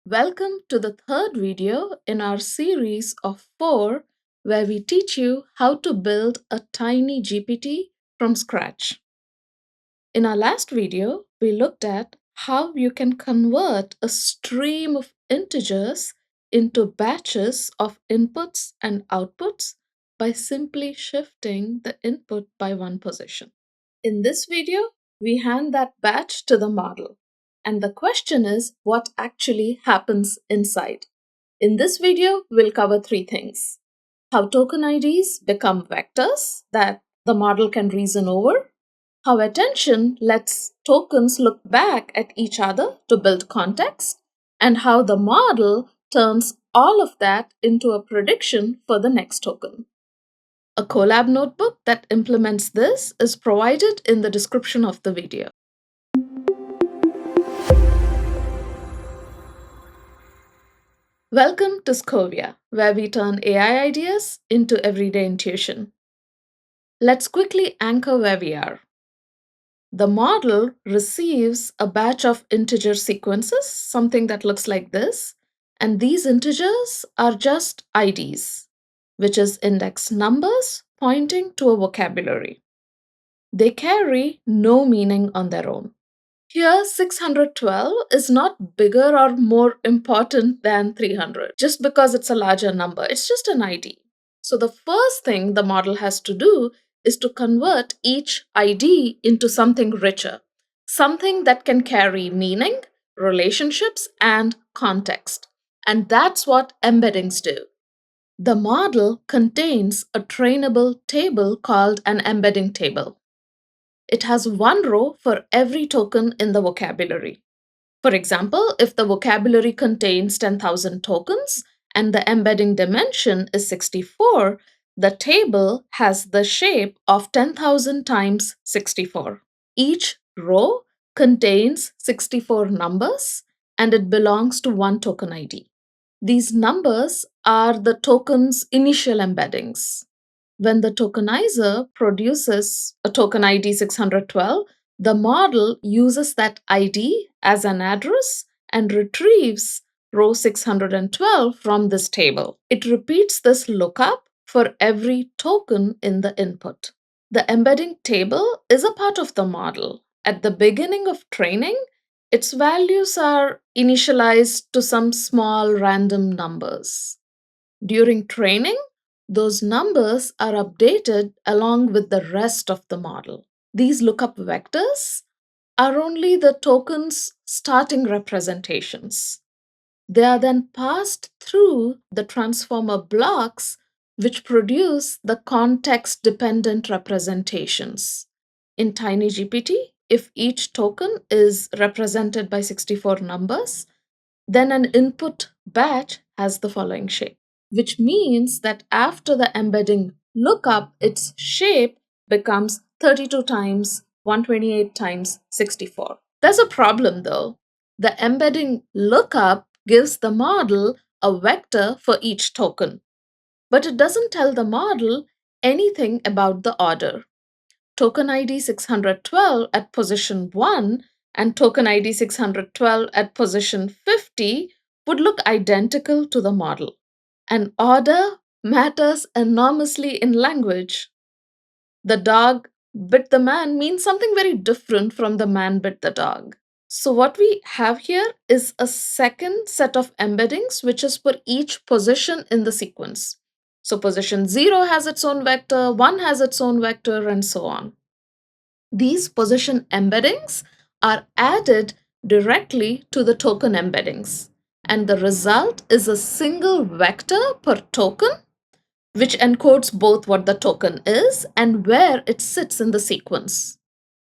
Welcome to the third video in our series of 4 where we teach you how to build a TinyGPT from scratch. In our last video, we looked at how you can convert a stream of integers into batches of inputs and outputs by simply shifting the input by one position. In this video, we hand that batch to the model. And the question is what actually happens inside. In this video, we'll cover 3 things. How token IDs become vectors that the model can reason over. How attention lets tokens look back at each other to build context. And how the model turns all of that into a prediction for the next token. A Colab notebook that implements this is provided in the description of the video. Welcome to Scovia, where we turn AI ideas into everyday intuition. Let's quickly anchor where we are. The model receives a batch of integer sequences, something that looks like this, and these integers are just IDs, which is index numbers pointing to a vocabulary. They carry no meaning on their own. Here, 612 is not bigger or more important than 300 just because it's a larger number. It's just an ID. So the first thing the model has to do is to convert each ID into something richer, something that can carry meaning, relationships, and context. And that's what embeddings do. The model contains a trainable table called an embedding table. It has one row for every token in the vocabulary. For example, if the vocabulary contains 10,000 tokens and the embedding dimension is 64, the table has the shape of 10,000 times 64. Each row contains 64 numbers and it belongs to one token ID. These numbers are the token's initial embeddings. When the tokenizer produces a token ID 612, the model uses that ID as an address and retrieves row 612 from this table. It repeats this lookup for every token in the input. The embedding table is a part of the model. At the beginning of training, its values are initialized to some small random numbers. During training, those numbers are updated along with the rest of the model. These lookup vectors are only the token's starting representations. They are then passed through the transformer blocks, which produce the context-dependent representations. In TinyGPT, if each token is represented by 64 numbers, then an input batch has the following shape, which means that after the embedding lookup, its shape becomes 32 times 128 times 64. There's a problem though. The embedding lookup gives the model a vector for each token, but it doesn't tell the model anything about the order. Token ID 612 at position 1 and token ID 612 at position 50 would look identical to the model. And order matters enormously in language. The dog bit the man means something very different from the man bit the dog. So what we have here is a second set of embeddings, which is for each position in the sequence. So position 0 has its own vector, 1 has its own vector, and so on. These position embeddings are added directly to the token embeddings, and the result is a single vector per token, which encodes both what the token is and where it sits in the sequence.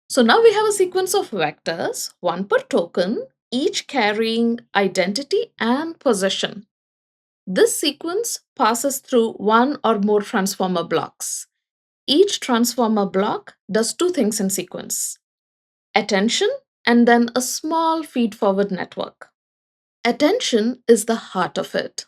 So now we have a sequence of vectors, one per token, each carrying identity and position. This sequence passes through one or more transformer blocks. Each transformer block does 2 things in sequence: attention and then a small feed-forward network. Attention is the heart of it.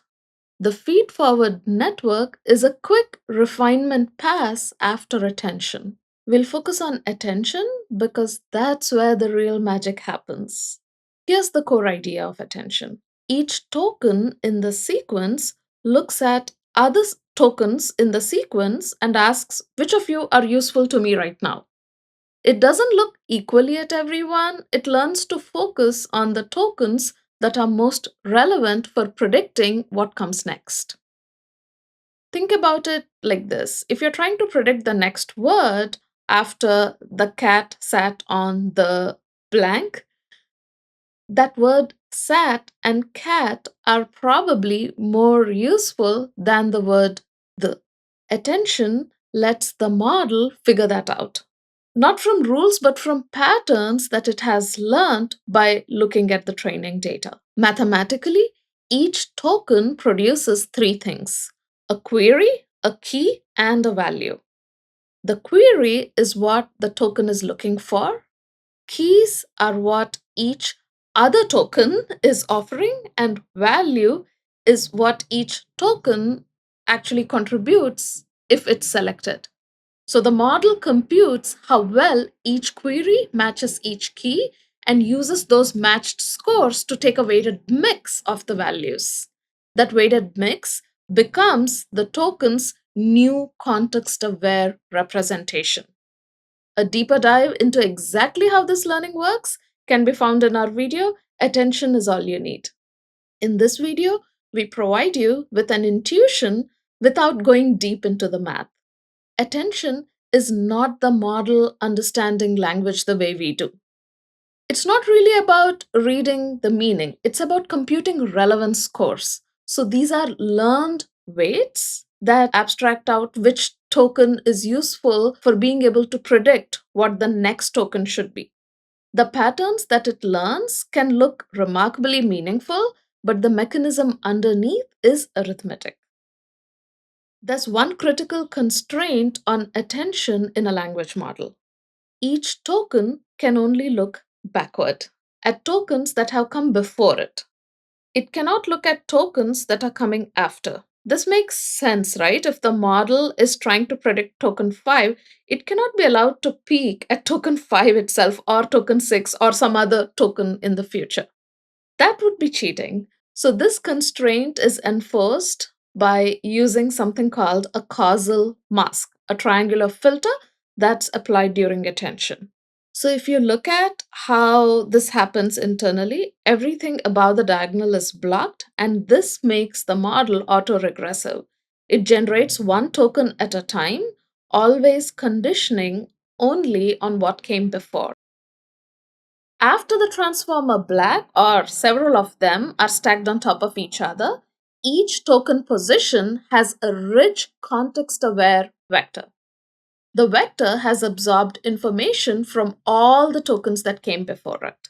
The feed-forward network is a quick refinement pass after attention. We'll focus on attention because that's where the real magic happens. Here's the core idea of attention. Each token in the sequence looks at other tokens in the sequence and asks which of you are useful to me right now. It doesn't look equally at everyone, it learns to focus on the tokens that are most relevant for predicting what comes next. Think about it like this: if you're trying to predict the next word after the cat sat on the blank, that word sat and cat are probably more useful than the word the. Attention lets the model figure that out. Not from rules, but from patterns that it has learned by looking at the training data. Mathematically, each token produces three things: a query, a key, and a value. The query is what the token is looking for. Keys are what each other token is offering, and value is what each token actually contributes if it's selected. So the model computes how well each query matches each key and uses those matched scores to take a weighted mix of the values. That weighted mix becomes the token's new context aware representation. A deeper dive into exactly how this learning works can be found in our video, Attention is All You Need. In this video, we provide you with an intuition without going deep into the math. Attention is not the model understanding language the way we do. It's not really about reading the meaning, it's about computing relevance scores. So these are learned weights that abstract out which token is useful for being able to predict what the next token should be. The patterns that it learns can look remarkably meaningful, but the mechanism underneath is arithmetic. There's one critical constraint on attention in a language model. Each token can only look backward at tokens that have come before it. It cannot look at tokens that are coming after. This makes sense, right? If the model is trying to predict token 5, it cannot be allowed to peek at token 5 itself or token 6 or some other token in the future. That would be cheating. So, this constraint is enforced by using something called a causal mask, a triangular filter that's applied during attention. So, if you look at how this happens internally, everything above the diagonal is blocked, and this makes the model autoregressive. It generates one token at a time, always conditioning only on what came before. After the transformer black, or several of them, are stacked on top of each other, each token position has a rich context aware vector. The vector has absorbed information from all the tokens that came before it.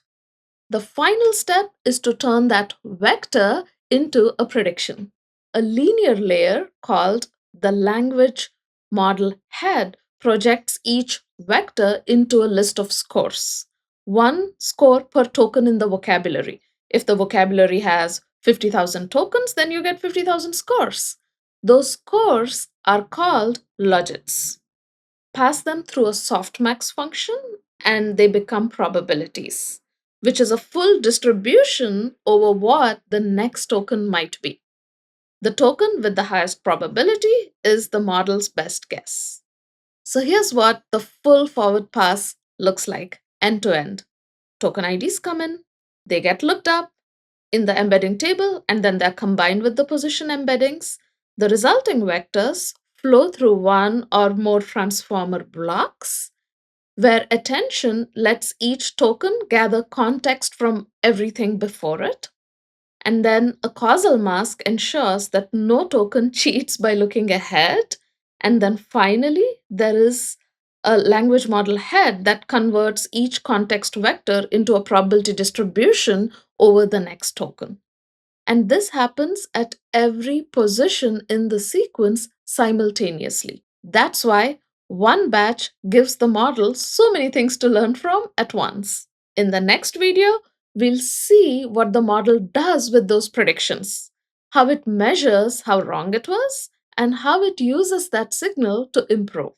The final step is to turn that vector into a prediction. A linear layer called the language model head projects each vector into a list of scores. One score per token in the vocabulary. If the vocabulary has 50,000 tokens, then you get 50,000 scores. Those scores are called logits. Pass them through a softmax function, and they become probabilities, which is a full distribution over what the next token might be. The token with the highest probability is the model's best guess. So here's what the full forward pass looks like end to end. Token IDs come in, they get looked up in the embedding table, and then they're combined with the position embeddings. The resulting vectors flow through one or more transformer blocks, where attention lets each token gather context from everything before it. And then a causal mask ensures that no token cheats by looking ahead. And then finally, there is a language model head that converts each context vector into a probability distribution over the next token. And this happens at every position in the sequence simultaneously. That's why one batch gives the model so many things to learn from at once. In the next video, we'll see what the model does with those predictions, how it measures how wrong it was, and how it uses that signal to improve.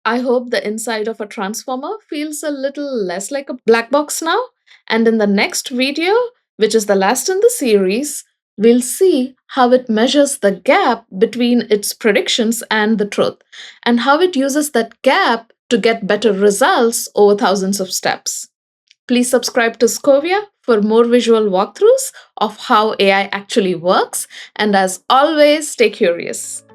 I hope the inside of a transformer feels a little less like a black box now. And in the next video, which is the last in the series, We'll see how it measures the gap between its predictions and the truth, and how it uses that gap to get better results over thousands of steps. Please subscribe to Scovia for more visual walkthroughs of how AI actually works, and as always, stay curious.